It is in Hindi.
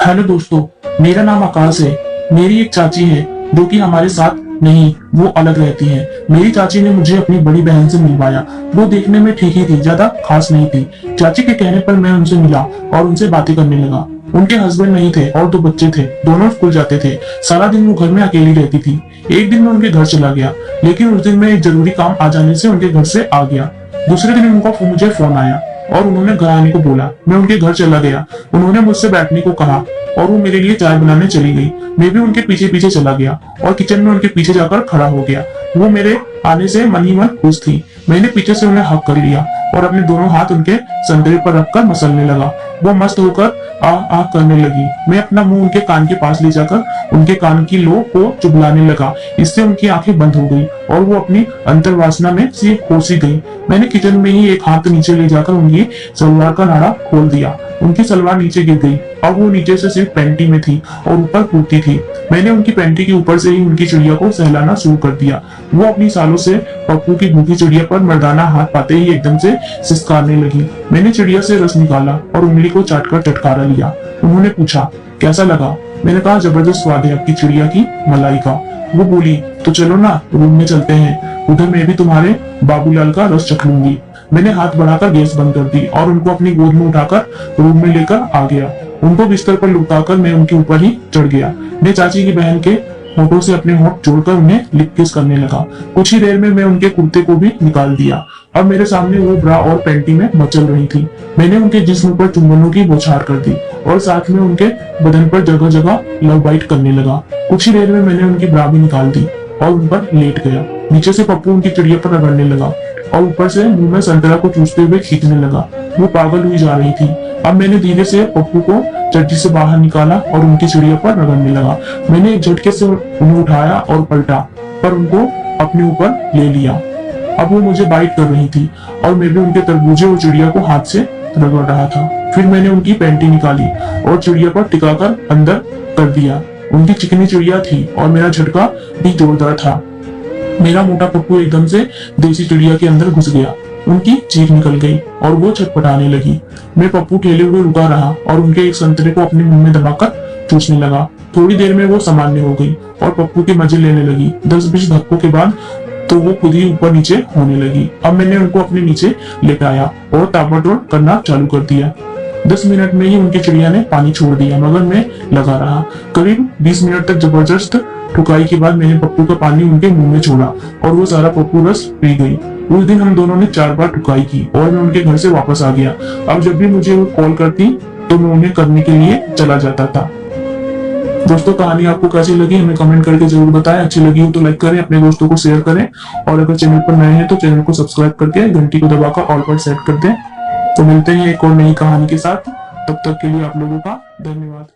हेलो दोस्तों, मेरा नाम आकाश है। मेरी एक चाची है जो कि हमारे साथ नहीं, वो अलग रहती है। मेरी चाची ने मुझे अपनी बड़ी बहन से मिलवाया। वो देखने में ठीक ही थी, ज्यादा खास नहीं थी। चाची के कहने पर मैं उनसे मिला और उनसे बातें करने लगा। उनके हस्बैंड नहीं थे और दो बच्चे थे, दोनों स्कूल जाते थे। सारा दिन वो घर में अकेली रहती थी। एक दिन मैं उनके घर चला गया, लेकिन उस दिन मैं एक जरूरी काम आ जाने से उनके घर से आ गया। दूसरे दिन उनका मुझे फोन आया और उन्होंने घर आने को बोला। मैं उनके घर चला गया। उन्होंने मुझसे बैठने को कहा और वो मेरे लिए चाय बनाने चली गई। मैं भी उनके पीछे पीछे चला गया और किचन में उनके पीछे जाकर खड़ा हो गया। वो मेरे आने से मन ही मन खुश थी। मैंने पीछे से उन्हें हक कर लिया और अपने दोनों हाथ उनके संतरे पर रखकर मसलने लगा। वो मस्त होकर आ आ करने लगी। मैं अपना मुंह उनके कान के पास ले जाकर उनके कान की लो को चुभलाने लगा। इससे उनकी आंखें बंद हो गई और वो अपनी अंतर्वासना में सी खोसी गई। मैंने किचन में ही एक हाथ नीचे ले जाकर उनकी सलवार का नाड़ा खोल दिया। उनकी सलवार नीचे गिर गई। अब वो नीचे से सिर्फ पैंटी में थी और ऊपर कुर्ती थी। मैंने उनकी पैंटी के ऊपर से ही उनकी चिड़िया को सहलाना शुरू कर दिया। वो अपनी सालों से पप्पू की भूखी चिड़िया पर मर्दाना हाथ पाते ही एकदम से सिसकारने लगी। मैंने चिड़िया से रस निकाला और उंगली को चाटकर चटकारा लिया। उन्होंने पूछा, कैसा लगा? मैंने कहा, जबरदस्त स्वाद है आपकी चिड़िया की मलाई का। वो बोली, तो चलो ना, रूम में चलते हैं, उधर मैं भी तुम्हारे बाबूलाल का रस चख लूंगी। मैंने हाथ बढ़ाकर गैस बंद कर दी और उनको अपनी गोद में उठाकर रूम में लेकर आ गया। उनको बिस्तर पर लुटाकर मैं उनके ऊपर ही चढ़ गया। मैं चाची की बहन के होठों से अपने होठ जोड़कर उन्हें लिप किस करने लगा। कुछ ही देर में मैं उनके कुर्ते को भी निकाल दिया। अब मेरे सामने वो ब्रा और पैंटी में मचल रही थी। मैंने उनके जिस्म पर चुंबनों की बौछार कर दी और साथ में उनके बदन पर जगह जगह लव बाइट करने लगा। कुछ ही देर में मैंने उनकी ब्रा भी निकाल दी और उन पर लेट गया। नीचे से पप्पू उनकी चिड़िया पर रगड़ने लगा और ऊपर से मुंह में संतरा को चूसते हुए खींचने लगा। वो पागल हुई जा रही थी। अब मैंने धीरे से पप्पू को चड्डी से बाहर निकाला और उनकी चिड़िया पर रगड़ने लगा। मैंने एक झटके से उन्हें उठाया और पलटा, पर उनको अपने ऊपर ले लिया। अब वो मुझे बाइट कर रही थी और मैं भी उनके तरबूजे और चिड़िया को हाथ से रगड़ रहा था। फिर मैंने उनकी पैंटी निकाली और चिड़िया पर टिकाकर अंदर कर दिया। उनकी चिकनी चिड़िया थी और मेरा झटका भी जोरदार था। मेरा मोटा पप्पू एकदम से देसी चिड़िया के अंदर घुस गया। उनकी चीख निकल गई और वो छटपटाने लगी। मैं पप्पू ठेले हुए रुका रहा और उनके एक संतरे को अपने मुंह में दबाकर चूसने लगा। थोड़ी देर में वो सामान्य हो गई और पप्पू के मजे लेने लगी। 10-20 धक्कों के बाद तो वो खुद ही ऊपर नीचे होने लगी। अब मैंने उनको अपने नीचे लेटाया और ताबड़तोड़ करना चालू कर दिया। 10 मिनट में ही उनकी चिड़िया ने पानी छोड़ दिया, मगर मैं लगा रहा। करीब 20 मिनट तक जबरदस्त ठुकाई के बाद मैंने पप्पू का पानी उनके मुंह में छोड़ा और वो सारा पप्पू रस पी गई। उस दिन हम दोनों ने 4 बार ठुकाई की और मैं उनके घर से वापस आ गया। अब जब भी मुझे वो कॉल करती तो मैं उन्हें करने के लिए चला जाता था। दोस्तों, कहानी आपको कैसी लगी हमें कमेंट करके जरूर बताएं। अच्छी लगी हो तो लाइक करें, अपने दोस्तों को शेयर करें और अगर चैनल पर नए हैं तो चैनल को सब्सक्राइब करके घंटी को दबाकर ऑल पर सेट कर दें। तो मिलते हैं एक और नई कहानी के साथ। तब तक के लिए आप लोगों का धन्यवाद।